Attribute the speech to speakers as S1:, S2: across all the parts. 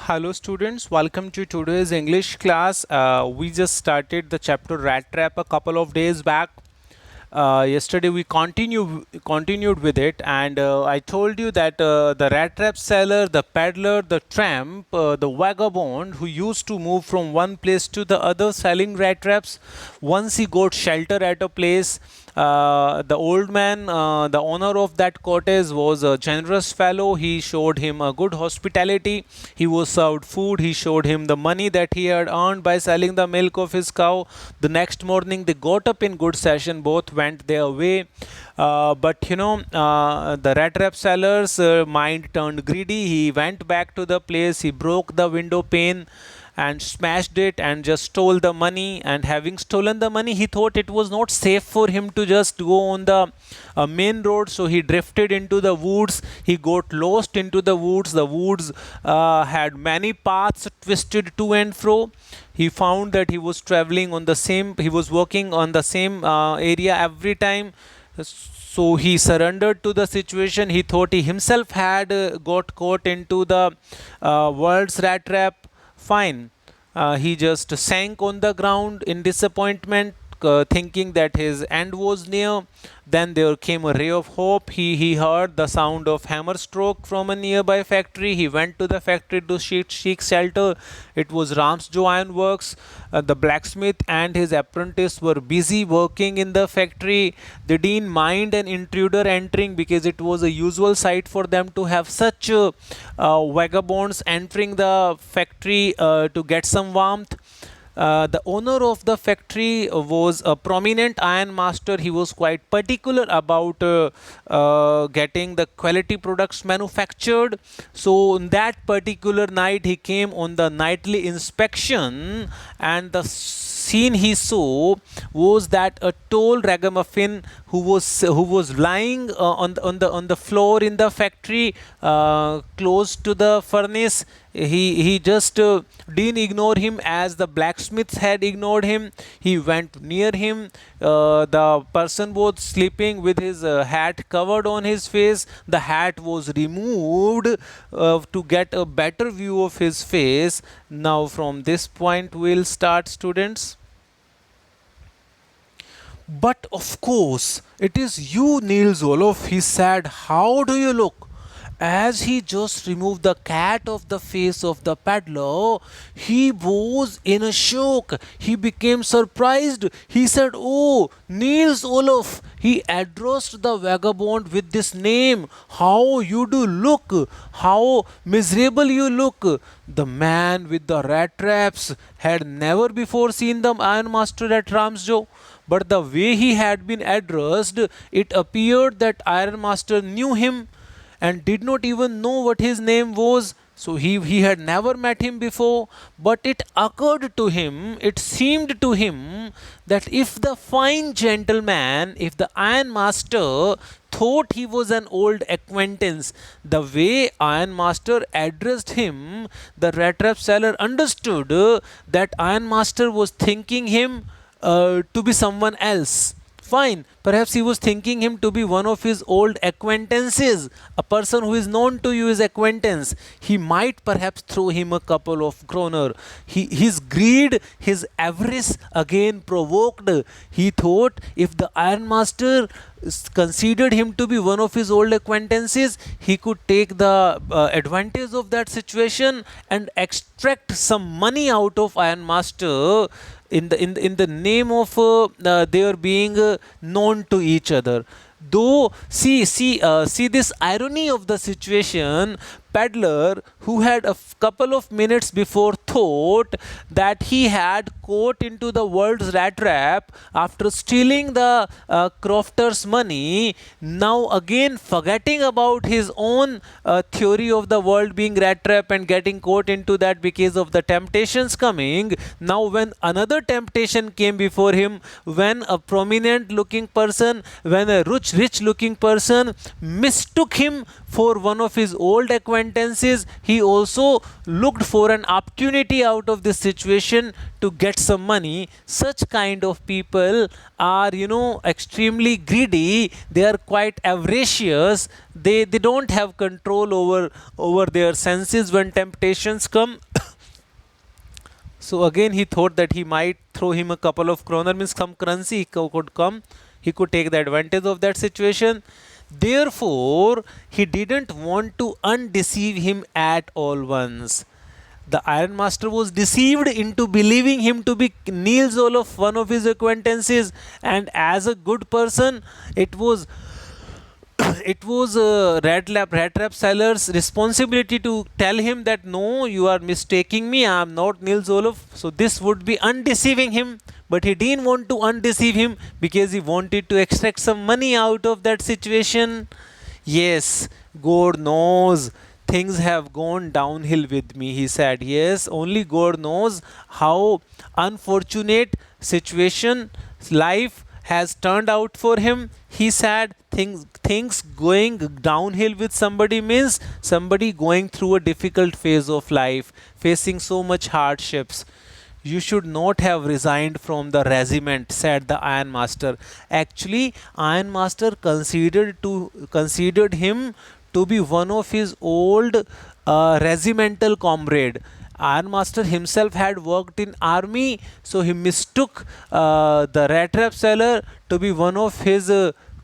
S1: Hello students, welcome to today's English class. We just started the chapter Rattrap a couple of days back. Yesterday we continued with it, and I told you that the rat trap seller, the peddler, the tramp, the vagabond who used to move from one place to the other selling rat traps, once he got shelter at a place, the old man, the owner of that cottage, was a generous fellow. He showed him a good hospitality. He was served food. He showed him the money that he had earned by selling the milk of his cow. The next morning they got up in good session. Both went their way. The rat trap seller's mind turned greedy. He went back to the place. He broke the window pane and smashed it and just stole the money. And having stolen the money, he thought it was not safe for him to just go on the main road, so he drifted into the woods. He got lost into the woods. The woods had many paths twisted to and fro. He found that he was working on the same area every time. So he surrendered to the situation. He thought he himself had got caught into the world's rat trap. Fine. He just sank on the ground in disappointment, thinking that his end was near. Then there came a ray of hope. He heard the sound of hammer stroke from a nearby factory. He went to the factory to seek shelter. It was Ramsjo Iron Works. The blacksmith and his apprentice were busy working in the factory. They didn't mind an intruder entering, because it was a usual sight for them to have such vagabonds entering the factory to get some warmth. The owner of the factory was a prominent iron master. He was quite particular about getting the quality products manufactured. So on that particular night, he came on the nightly inspection, and the scene he saw was that a tall ragamuffin who was lying on the floor in the factory, close to the furnace. He just didn't ignore him as the blacksmiths had ignored him. He went near him. The person was sleeping with his hat covered on his face. The hat was removed to get a better view of his face. Now from this point we'll start, students. "But of course, it is you, Niels Olof," he said. "How do you look?" As he just removed the cat of the face of the peddler, he was in a shock. He became surprised. He said, "Oh, Niels Olof." He addressed the vagabond with this name. "How you do look! How miserable you look!" The man with the rat traps had never before seen the ironmaster at Ramsjo. But the way he had been addressed, it appeared that ironmaster knew him and did not even know what his name was. So he had never met him before. But it occurred to him, it seemed to him, that if the fine gentleman, if the ironmaster thought he was an old acquaintance, the way ironmaster addressed him, the rat trap seller understood that ironmaster was thinking him to be someone else. Fine, perhaps he was thinking him to be one of his old acquaintances. A person who is known to you is acquaintance. He might perhaps throw him a couple of kroner. His greed, his avarice again provoked. He thought if the ironmaster considered him to be one of his old acquaintances, he could take the advantage of that situation and extract some money out of ironmaster in the name of their being known to each other. Though see this irony of the situation. Peddler, who had a couple of minutes before thought that he had caught into the world's rat trap after stealing the crofter's money, now again forgetting about his own theory of the world being rat trap and getting caught into that because of the temptations coming. Now when another temptation came before him, when a prominent looking person, when a rich looking person mistook him for one of his old acquaintances, acquaintances, he also looked for an opportunity out of this situation to get some money. Such kind of people are, extremely greedy. They are quite avaricious. They don't have control over their senses when temptations come. So again, he thought that he might throw him a couple of kroner, means some currency could come. He could take the advantage of that situation. Therefore, he didn't want to undeceive him at all once. The Iron Master was deceived into believing him to be Niels Olof, one of his acquaintances, and as a good person, it was Rattrap seller's responsibility to tell him that no, you are mistaking me, I am not Niels Olof. So this would be undeceiving him, but he didn't want to undeceive him because he wanted to extract some money out of that situation. Yes, God knows things have gone downhill with me, he said. Yes, only God knows how unfortunate situation life has turned out for him. He said things going downhill with somebody means somebody going through a difficult phase of life, facing so much hardships. You should not have resigned from the regiment, said the Iron Master. Actually, Iron Master considered him to be one of his old regimental comrade. Iron Master himself had worked in army, so he mistook the Rattrap seller to be one of his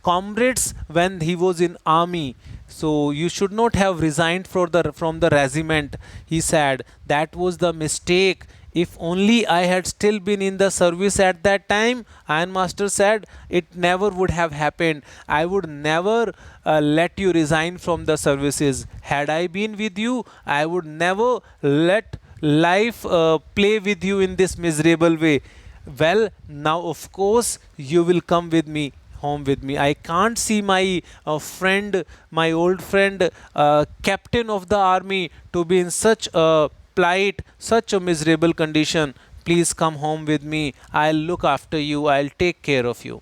S1: comrades when he was in army. So you should not have resigned from the regiment, he said. That was the mistake. If only I had still been in the service at that time, Iron Master said, it never would have happened. I would never let you resign from the services. Had I been with you, I would never let life play with you in this miserable way. Well, now of course you will come with me home with me. I can't see my friend, my old friend, captain of the army, to be in such a plight, such a miserable condition. Please come home with me. I'll look after you. I'll take care of you.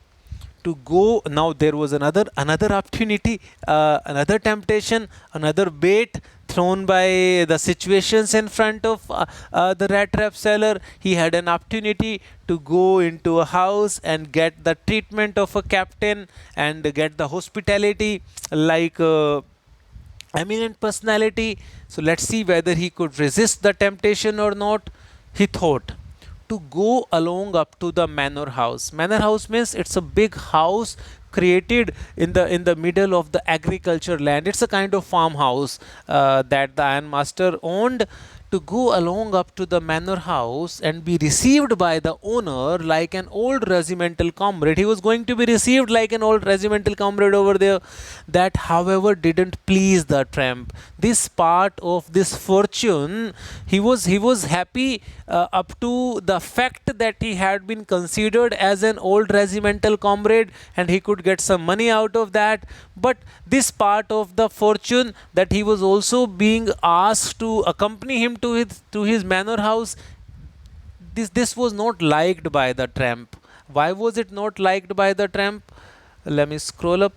S1: To go now, there was another opportunity, another temptation, another bait thrown by the situations in front of the Rattrap seller. He had an opportunity to go into a house and get the treatment of a captain and get the hospitality like eminent personality. So let's see whether he could resist the temptation or not. He thought to go along up to the manor house. Manor house means it's a big house created in the middle of the agriculture land. It's a kind of farmhouse that the Iron Master owned. To go along up to the manor house and be received by the owner like an old regimental comrade. He was going to be received like an old regimental comrade over there. That, however, didn't please the tramp. This part of this fortune, he was happy up to the fact that he had been considered as an old regimental comrade and he could get some money out of that. But this part of the fortune, that he was also being asked to accompany him to his manor house, this was not liked by the tramp. Why was it not liked by the tramp? Let me scroll up.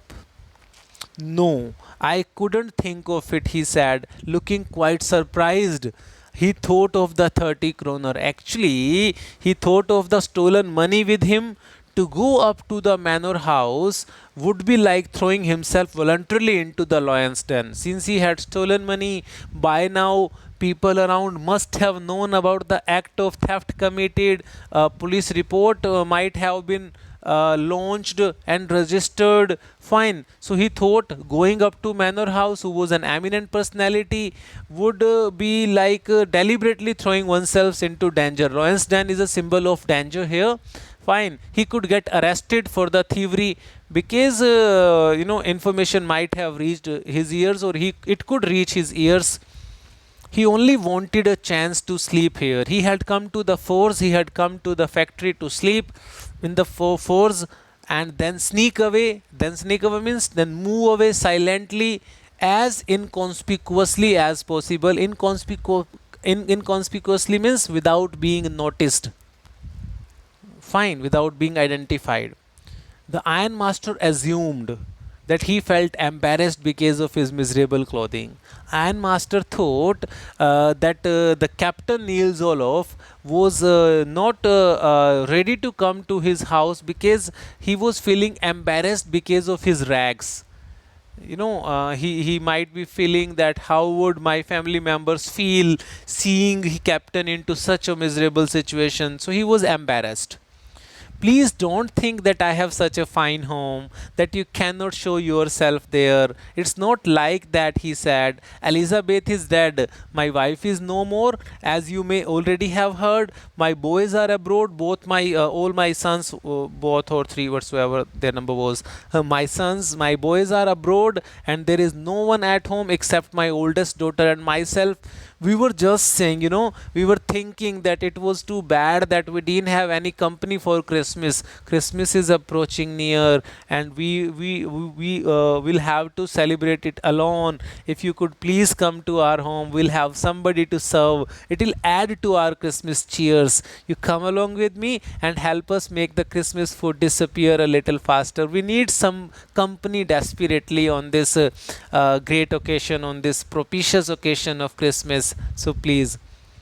S1: No, I couldn't think of it, he said, looking quite surprised. He thought of the 30 kroner. Actually, he thought of the stolen money with him. To go up to the manor house would be like throwing himself voluntarily into the lion's den. Since he had stolen money, by now people around must have known about the act of theft committed. A police report might have been launched and registered. Fine. So he thought going up to manor house, who was an eminent personality, would be like deliberately throwing oneself into danger. Lion's den is a symbol of danger here. Fine, he could get arrested for the thievery because information might have reached his ears, or it could reach his ears. He only wanted a chance to sleep here. He had come to the force, he had come to the factory to sleep in the force and then sneak away. Then sneak away means then move away silently, as inconspicuously as possible. Inconspicuously means without being noticed. Fine, without being identified. The Iron Master assumed that he felt embarrassed because of his miserable clothing. Ironmaster thought that the captain Niels Olof was not ready to come to his house because he was feeling embarrassed because of his rags. He might be feeling that how would my family members feel seeing captain into such a miserable situation, so he was embarrassed. Please don't think that I have such a fine home that you cannot show yourself there. It's not like that, he said. Elizabeth is dead. My wife is no more, as you may already have heard. My boys are abroad. Both my all my sons, both or three, whatsoever their number was. My boys are abroad, and there is no one at home except my oldest daughter and myself. We were just saying, we were thinking that it was too bad that we didn't have any company for Christmas. Christmas is approaching near, and we will have to celebrate it alone. If you could please come to our home, we'll have somebody to serve. It will add to our Christmas cheers. You come along with me and help us make the Christmas food disappear a little faster. We need some company desperately on this great occasion, on this propitious occasion of Christmas. So please.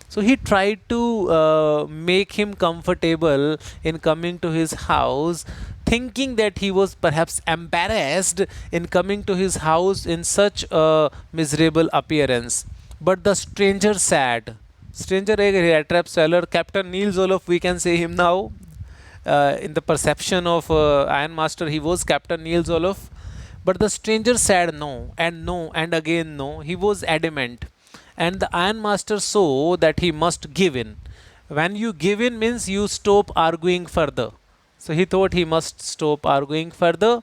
S1: So he tried to make him comfortable in coming to his house, thinking that he was perhaps embarrassed in coming to his house in such a miserable appearance. But the stranger said, stranger, a Rattrap seller, Captain Niels Olof, we can say him now. In the perception of Ironmaster, he was Captain Niels Olof. But the stranger said no, and again no. He was adamant. And the Ironmaster saw that he must give in. When you give in means you stop arguing further. So he thought he must stop arguing further.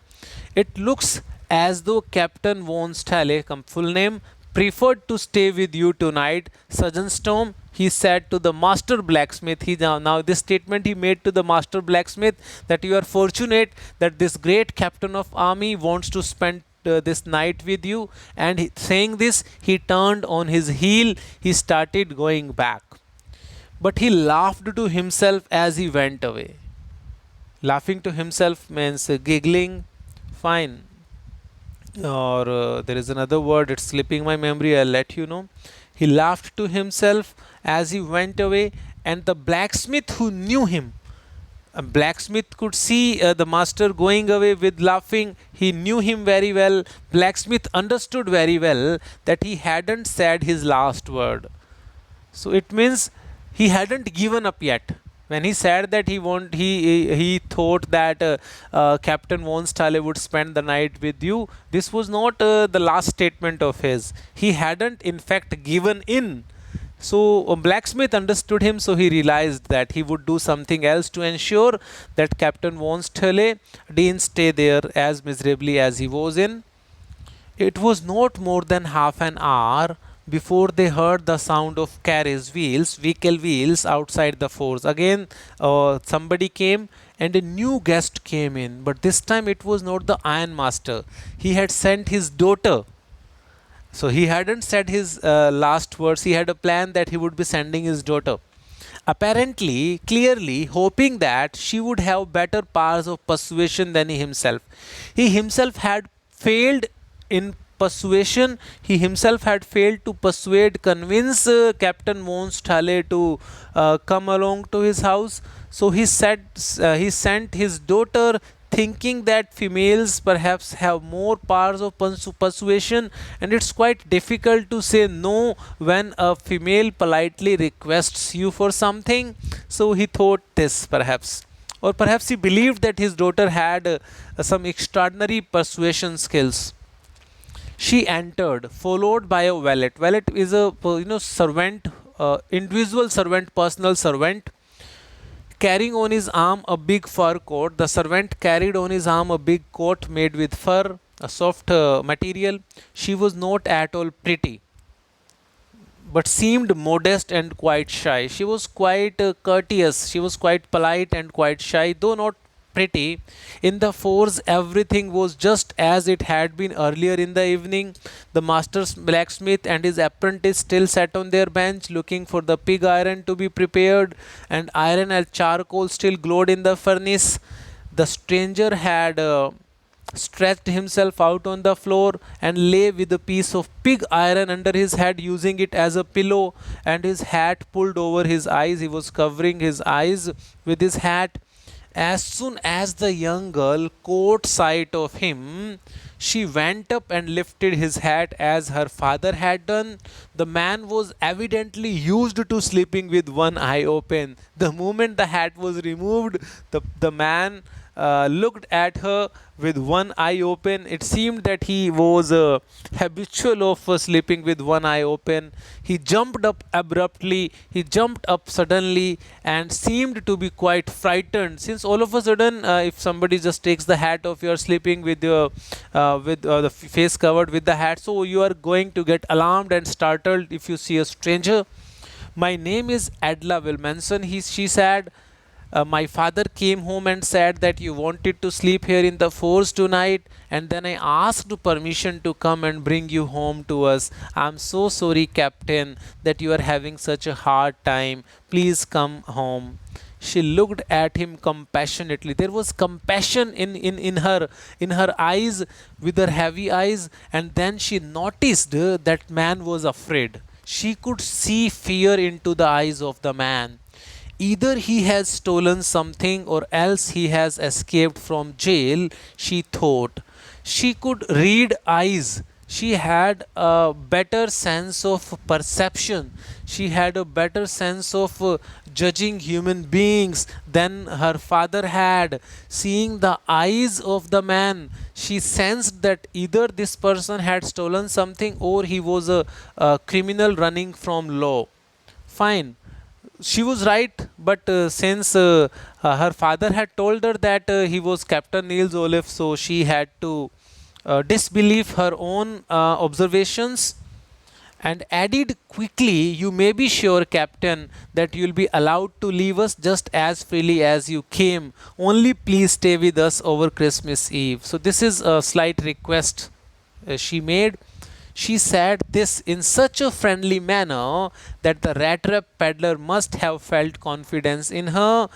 S1: It looks as though Captain von Stahle, full name, preferred to stay with you tonight, Sergeant Storm. He said to the master blacksmith. Now this statement he made to the master blacksmith, that you are fortunate that this great captain of army wants to spend this night with you. And saying this, he turned on his heel. He started going back. But he laughed to himself as he went away. Laughing to himself means giggling. Fine. Or there is another word, it's slipping my memory, I'll let you know. He laughed to himself as he went away, and the blacksmith who knew him, a blacksmith could see the master going away with laughing. He knew him very well. Blacksmith understood very well that he hadn't said his last word. So it means he hadn't given up yet. When he said that he thought that Captain von Stahle would spend the night with you, this was not the last statement of his. He hadn't in fact given in. So blacksmith understood him, so he realized that he would do something else to ensure that Captain von Stahle didn't stay there as miserably as he was in. It was not more than half an hour before they heard the sound of carriage wheels, vehicle wheels outside the forge. Again, somebody came and a new guest came in, but this time it was not the Ironmaster. He had sent his daughter. So he hadn't said his last words. He had a plan that he would be sending his daughter. Apparently, clearly hoping that she would have better powers of persuasion than he himself. He himself had failed in persuasion. He himself had failed to convince Captain von Stahle to come along to his house. So he sent his daughter, thinking that females perhaps have more powers of persuasion, and it's quite difficult to say no when a female politely requests you for something. So he thought this perhaps. Or perhaps he believed that his daughter had some extraordinary persuasion skills. She entered, followed by a valet. Valet is a servant, individual servant, personal servant, carrying on his arm a big fur coat. The servant carried on his arm a big coat made with fur, a soft material. She was not at all pretty, but seemed modest and quite shy. She was quite courteous. She was quite polite and quite shy, though not pretty. In the forge, everything was just as it had been earlier in the evening. The master's blacksmith and his apprentice still sat on their bench, looking for the pig iron to be prepared, and iron and charcoal still glowed in the furnace. The stranger had stretched himself out on the floor and lay with a piece of pig iron under his head, using it as a pillow, and his hat pulled over his eyes. He was covering his eyes with his hat. As soon as the young girl caught sight of him, she went up and lifted his hat as her father had done. The man was evidently used to sleeping with one eye open. The moment the hat was removed, the man looked at her with one eye open. It seemed that he was habitual of sleeping with one eye open. He jumped up abruptly, he jumped up suddenly and seemed to be quite frightened, since all of a sudden if somebody just takes the hat off, you are sleeping with your the face covered with the hat, so you are going to get alarmed and startled if you see a stranger. My name is Adla Wilmanson, she said. My father came home and said that you wanted to sleep here in the forest tonight, and then I asked permission to come and bring you home to us. I'm so sorry, Captain, that you are having such a hard time. Please come home. She looked at him compassionately. There was compassion in her eyes, with her heavy eyes, and then she noticed that man was afraid. She could see fear into the eyes of the man. Either he has stolen something or else he has escaped from jail, she thought. She could read eyes. She had a better sense of perception. She had a better sense of judging human beings than her father had. Seeing the eyes of the man, she sensed that either this person had stolen something or he was a criminal running from law. Fine, she was right, but since her father had told her that he was Captain Niels Olaf, so she had to disbelieve her own observations, and added quickly, "You may be sure, Captain, that you'll be allowed to leave us just as freely as you came. Only please stay with us over Christmas Eve." So, this is a slight request she made. She said this in such a friendly manner that the Rattrap peddler must have felt confidence in her.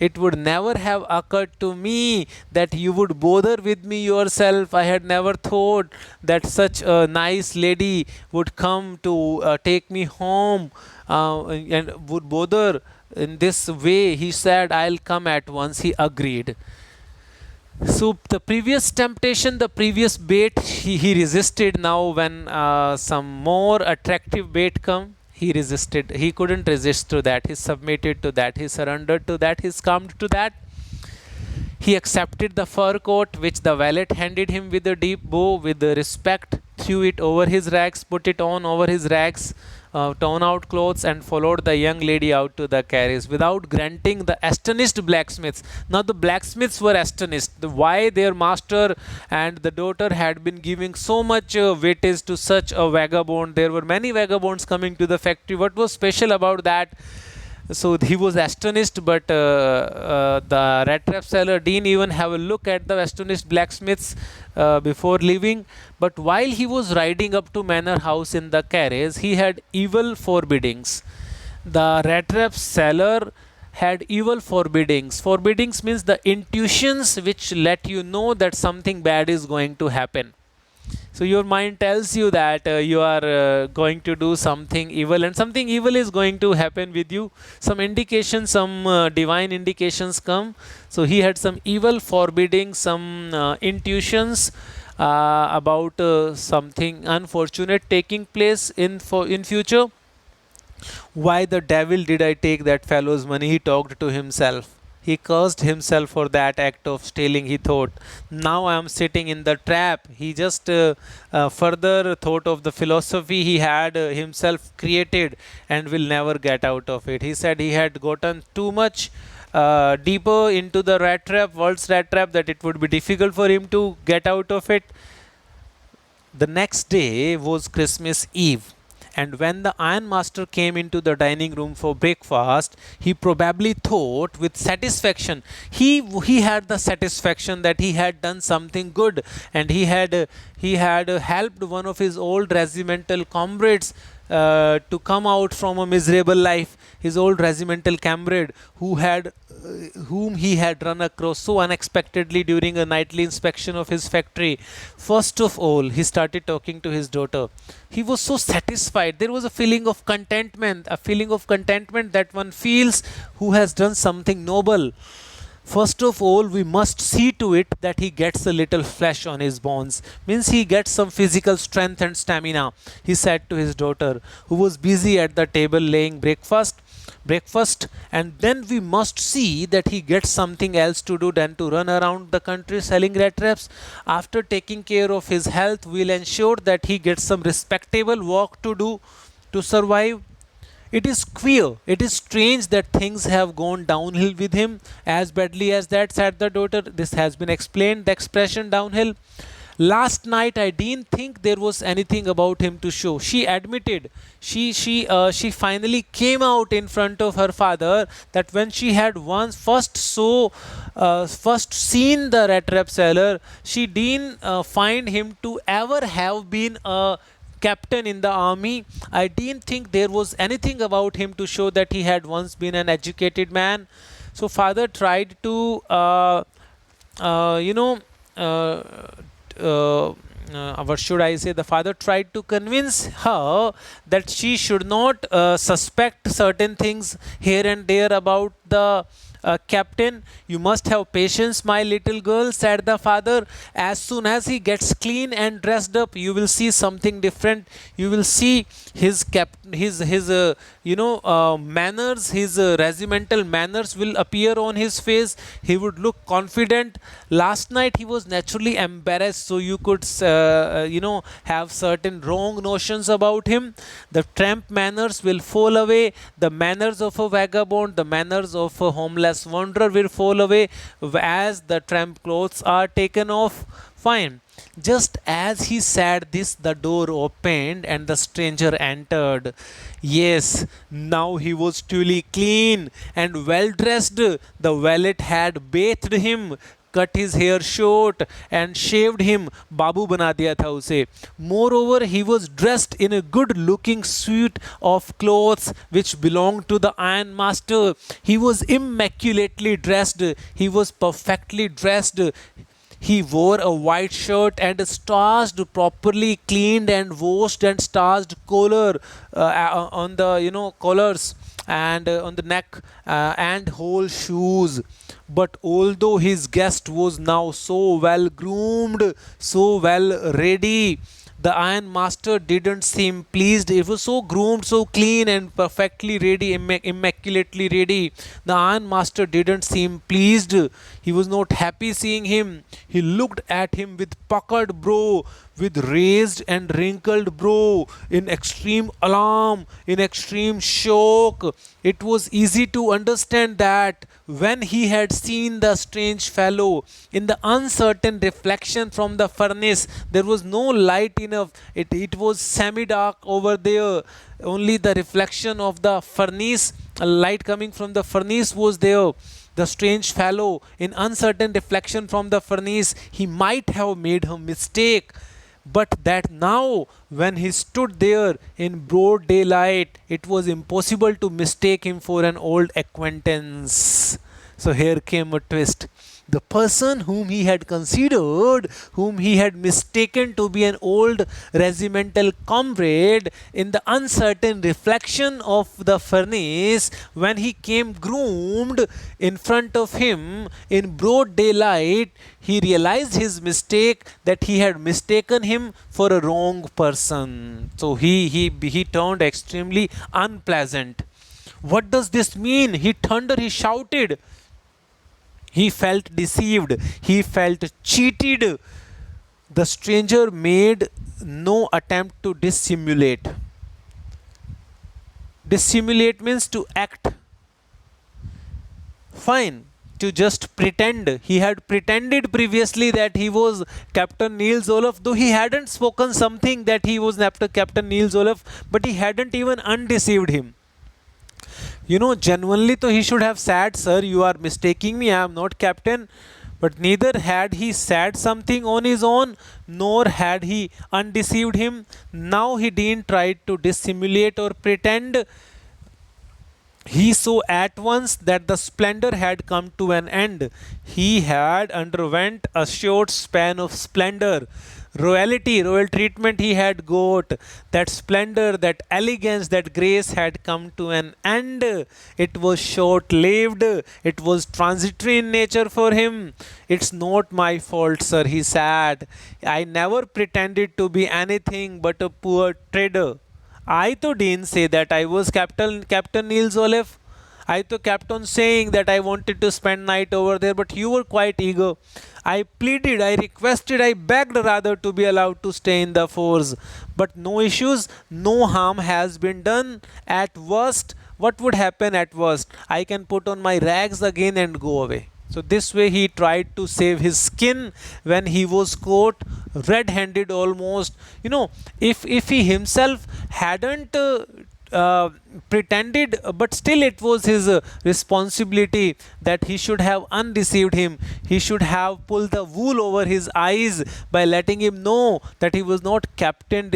S1: "It would never have occurred to me that you would bother with me yourself. I had never thought that such a nice lady would come to take me home and would bother in this way." He said, "I'll come at once." He agreed. So the previous temptation, the previous bait, he resisted. Now when some more attractive bait come, he resisted. He couldn't resist to that. He submitted to that. He surrendered to that. He succumbed to that. He accepted the fur coat which the valet handed him with a deep bow, with respect, threw it over his rags, put it on over his rags, torn out clothes, and followed the young lady out to the carriage without granting the astonished blacksmiths. Now the blacksmiths were astonished why their master and the daughter had been giving so much weightage to such a vagabond. There were many vagabonds coming to the factory. What was special about that? So he was astonished, but the Rattrap seller didn't even have a look at the astonished blacksmiths before leaving. But while he was riding up to Manor House in the carriage, he had evil forebodings. The Rattrap seller had evil forebodings. Forebodings means the intuitions which let you know that something bad is going to happen. So your mind tells you that you are going to do something evil, and something evil is going to happen with you. Some indications, some divine indications come. So he had some evil foreboding, some intuitions about something unfortunate taking place in future. "Why the devil did I take that fellow's money?" he talked to himself. He cursed himself for that act of stealing, he thought. "Now I am sitting in the trap." He just further thought of the philosophy he had himself created and will never get out of it. He said he had gotten too much deeper into the rat trap, world's rat trap, that it would be difficult for him to get out of it. The next day was Christmas Eve, and when the ironmaster came into the dining room for breakfast, he probably thought with satisfaction. He had the satisfaction that he had done something good, and he had helped one of his old regimental comrades to come out from a miserable life. His old regimental comrade, whom he had run across so unexpectedly during a nightly inspection of his factory. First of all, he started talking to his daughter. He was so satisfied. There was a feeling of contentment that one feels who has done something noble. First of all, we must see to it that he gets a little flesh on his bones, means he gets some physical strength and stamina, he said to his daughter, who was busy at the table laying breakfast. And then we must see that he gets something else to do than to run around the country selling rat traps. After taking care of his health, we'll ensure that he gets some respectable work to do to survive. It is queer, it is strange that things have gone downhill with him as badly as that, said the daughter. This has been explained, the expression downhill. Last night I didn't think there was anything about him to show. She admitted. She finally came out in front of her father that when she had once first seen the rat trap seller, she didn't find him to ever have been a captain in the army. I didn't think there was anything about him to show that he had once been an educated man. So father tried to, you know, what should I say? The father tried to convince her that she should not suspect certain things here and there about the captain. You must have patience, my little girl, said the father. As soon as he gets clean and dressed up, you will see something different. You will see his manners, his regimental manners will appear on his face. He would look confident. Last night he was naturally embarrassed, so you could have certain wrong notions about him. The tramp manners will fall away. The manners of a vagabond, the manners of a homeless wanderer will fall away as the tramp clothes are taken off. Fine. Just as he said this, the door opened and the stranger entered. Yes, now he was truly clean and well dressed. The valet had bathed him, cut his hair short and shaved him. बाबू बना दिया था उसे. Moreover, he was dressed in a good looking suit of clothes which belonged to the iron master. He was immaculately dressed. He was perfectly dressed. He wore a white shirt and a starched, properly cleaned and washed and starched collar on the collars and on the neck and whole shoes. But although his guest was now so well groomed, so well ready, the iron master didn't seem pleased. It was so groomed, so clean and perfectly ready, immaculately ready. The iron master didn't seem pleased. He was not happy seeing him. He looked at him with puckered brow, with raised and wrinkled brow, in extreme alarm, in extreme shock. It was easy to understand that when he had seen the strange fellow in the uncertain reflection from the furnace, there was no light enough. It was semi-dark over there. Only the reflection of the furnace, a light coming from the furnace was there. The strange fellow, in uncertain reflection from the furnace, he might have made a mistake. But that now, when he stood there in broad daylight, it was impossible to mistake him for an old acquaintance. So here came a twist. The person whom he had considered, whom he had mistaken to be an old regimental comrade, in the uncertain reflection of the furnace, when he came groomed in front of him in broad daylight, he realized his mistake, that he had mistaken him for a wrong person. So he turned extremely unpleasant. What does this mean? He thundered, he shouted. He felt deceived. He felt cheated. The stranger made no attempt to dissimulate. Dissimulate means to act. Fine. To just pretend. He had pretended previously that he was Captain Niels Olaf, though he hadn't spoken something that he was Captain Niels Olaf, but he hadn't even undeceived him. Genuinely, so he should have said, sir, you are mistaking me, I am not captain. But neither had he said something on his own, nor had he undeceived him. Now he didn't try to dissimulate or pretend. He saw at once that the splendor had come to an end. He had underwent a short span of splendor. Royal treatment he had got. That splendor, that elegance, that grace had come to an end. It was short lived. It was transitory in nature for him. It's not my fault, sir, he said. I never pretended to be anything but a poor trader. I to didn't say that I was Captain Niels Olaf. I to kept on saying that I wanted to spend night over there, but you were quite eager. I pleaded, I requested, I begged rather to be allowed to stay in the force. But no issues, no harm has been done. At worst, what would happen at worst? I can put on my rags again and go away. So this way he tried to save his skin when he was caught red-handed almost. If he himself hadn't pretended, but still it was his responsibility that he should have undeceived him. He should have pulled the wool over his eyes by letting him know that he was not Captain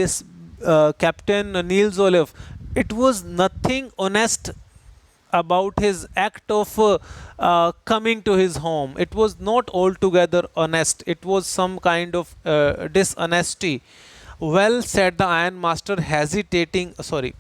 S1: Niels Olaf. It was nothing honest about his act of coming to his home. It was not altogether honest. It was some kind of dishonesty. Well, said the ironmaster, hesitating. Sorry.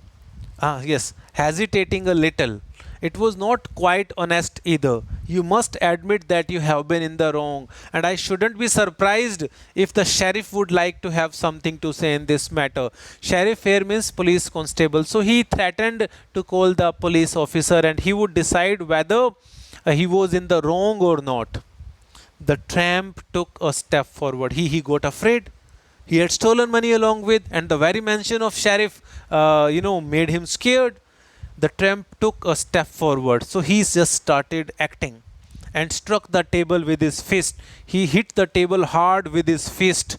S1: Yes, hesitating a little. It was not quite honest either. You must admit that you have been in the wrong, and I shouldn't be surprised if the sheriff would like to have something to say in this matter. Sheriff here means police constable. So he threatened to call the police officer and he would decide whether he was in the wrong or not. The tramp took a step forward. He got afraid. He had stolen money along with, and the very mention of sheriff, made him scared. The tramp took a step forward. So he just started acting and struck the table with his fist. He hit the table hard with his fist,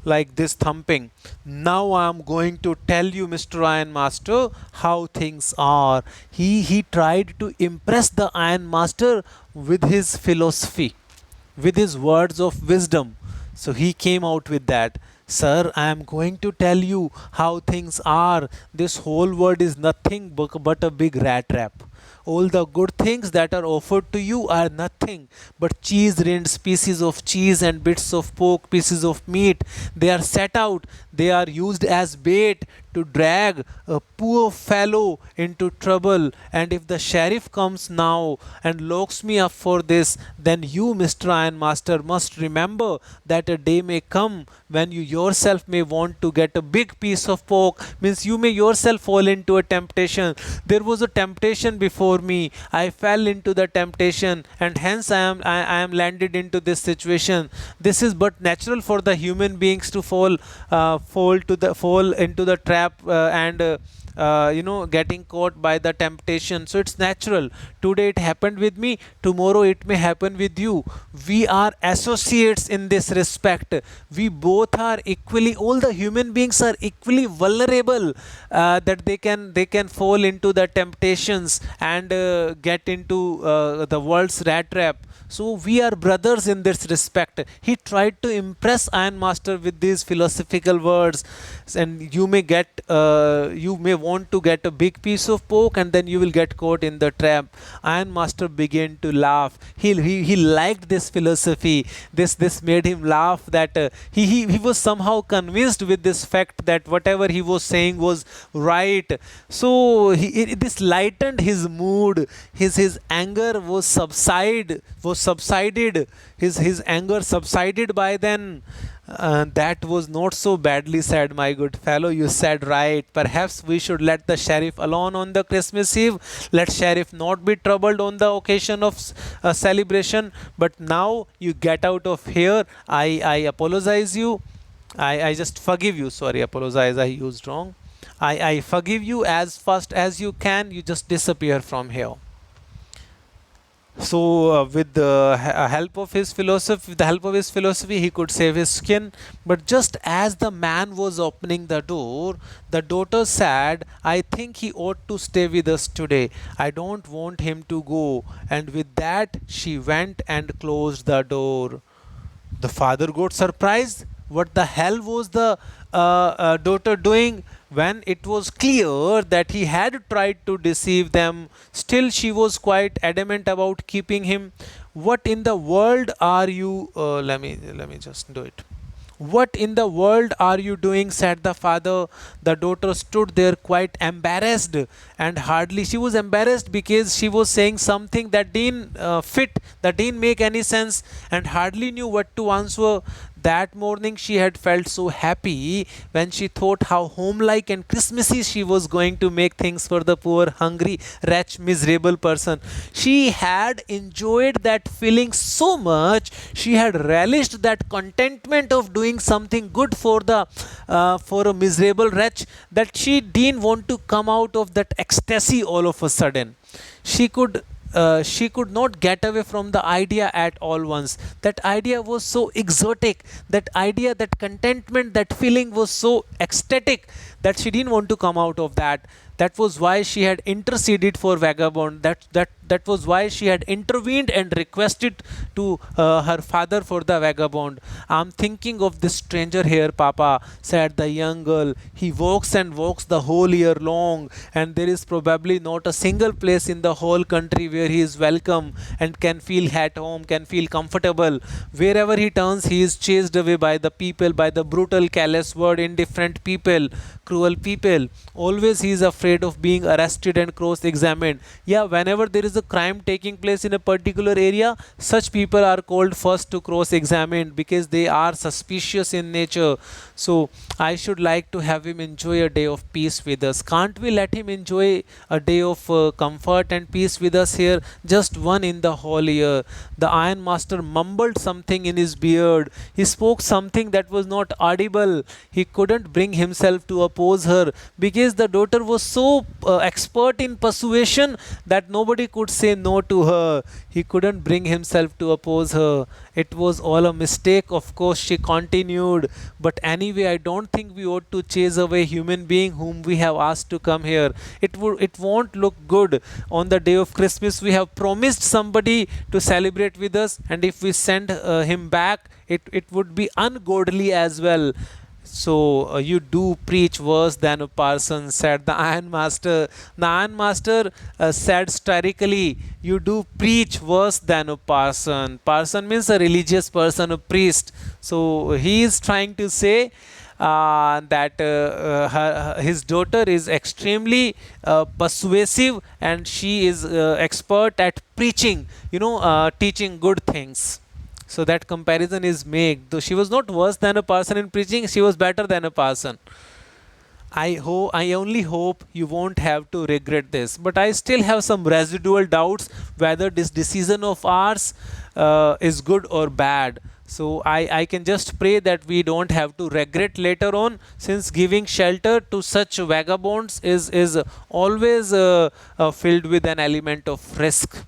S1: like this, thumping. Now I am going to tell you, Mr. Ironmaster, how things are. He tried to impress the Ironmaster with his philosophy, with his words of wisdom. So he came out with that. Sir, I am going to tell you how things are. This whole world is nothing but a big rat trap. All the good things that are offered to you are nothing but cheese-rinsed pieces of cheese and bits of pork, pieces of meat. They are set out, they are used as bait to drag a poor fellow into trouble. And if the sheriff comes now and locks me up for this, then you, Mr. Ironmaster, must remember that a day may come when you yourself may want to get a big piece of pork. Means you may yourself fall into a temptation. There was a temptation before me. I fell into the temptation, and hence I am landed into this situation. This is but natural for the human beings to fall into the trap and getting caught by the temptation. So it's natural. Today it happened with me, tomorrow it may happen with you. We are associates in this respect. We both are equally, all the human beings are equally vulnerable, that they can fall into the temptations and get into the world's rat trap. So we are brothers in this respect. He tried to impress Ironmaster with these philosophical words, and you may want to get a big piece of pork, and then you will get caught in the trap. Ironmaster began to laugh. He liked this philosophy. This made him laugh. That he was somehow convinced with this fact that whatever he was saying was right. So this lightened his mood. His anger was subsided. His anger subsided by then. That was not so badly said, my good fellow. You said right. Perhaps we should let the sheriff alone on the Christmas Eve. Let sheriff not be troubled on the occasion of celebration. But now you get out of here. I apologize you. I just forgive you. Sorry, apologize. I used wrong. I forgive you as fast as you can. You just disappear from here. So, with help of his philosophy, with the help of his philosophy, he could save his skin. But just as the man was opening the door, the daughter said, "I think he ought to stay with us today. I don't want him to go." And with that, she went and closed the door. The father got surprised. What the hell was the daughter doing? When it was clear that he had tried to deceive them, still she was quite adamant about keeping him. What in the world are you? Let me just do it. "What in the world are you doing?" said the father. The daughter stood there quite embarrassed, and hardly she was embarrassed because she was saying something that didn't that didn't make any sense, and hardly knew what to answer. That morning she had felt so happy when she thought how homelike and Christmassy she was going to make things for the poor, hungry, wretched, miserable person. She had enjoyed that feeling so much. She had relished that contentment of doing something good for a miserable wretch, that she didn't want to come out of that ecstasy all of a sudden. She could not get away from the idea at all once. That idea was so exotic. That idea, that contentment, that feeling was so ecstatic that she didn't want to come out of that. That was why she had interceded for vagabond. That was why she had intervened and requested to her father for the vagabond. "I'm thinking of this stranger here, Papa," said the young girl. "He walks and walks the whole year long, and there is probably not a single place in the whole country where he is welcome and can feel at home, can feel comfortable. Wherever he turns, he is chased away by the people, by the brutal, callous word, indifferent people, cruel people. Always he is afraid of being arrested and cross examined. Yeah, whenever there is a crime taking place in a particular area, such people are called first to cross examined because they are suspicious in nature. So I should like to have him enjoy a day of peace with us. Can't we let him enjoy a day of comfort and peace with us here? Just one in the whole year." The iron master mumbled something in his beard. He spoke something that was not audible. He couldn't bring himself to oppose her because the daughter was so expert in persuasion that nobody could say no to her. He couldn't bring himself to oppose her. "It was all a mistake, of course," she continued. "But anyway, I don't think we ought to chase away a human being whom we have asked to come here. It won't look good on the day of Christmas. We have promised somebody to celebrate with us, and if we send him back, it would be ungodly as well." "So you do preach worse than a parson," said the iron master. The iron master said satirically, "You do preach worse than a parson." Parson means a religious person, a priest. So he is trying to say that his daughter is extremely persuasive, and she is expert at preaching, teaching good things. So that comparison is made. Though she was not worse than a person in preaching, she was better than a person. I only hope you won't have to regret this. But I still have some residual doubts whether this decision of ours is good or bad. So I can just pray that we don't have to regret later on, since giving shelter to such vagabonds is always filled with an element of risk.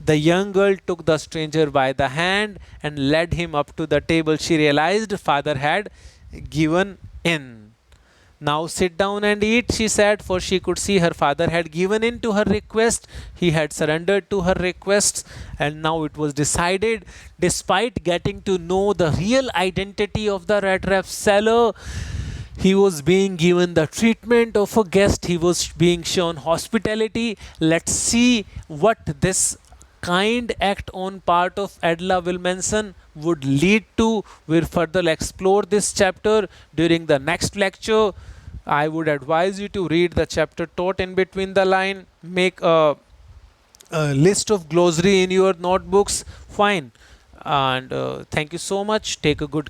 S1: The young girl took the stranger by the hand and led him up to the table. She realized father had given in. "Now sit down and eat," she said, for she could see her father had given in to her request. He had surrendered to her requests, and now it was decided, despite getting to know the real identity of the Rattrap seller, he was being given the treatment of a guest. He was being shown hospitality. Let's see what this kind act on part of Adela Wilmanson would lead to. We'll further explore this chapter during the next lecture. I would advise you to read the chapter taught in between the line. Make a list of glossary in your notebooks. Fine. And thank you so much. Take a good care.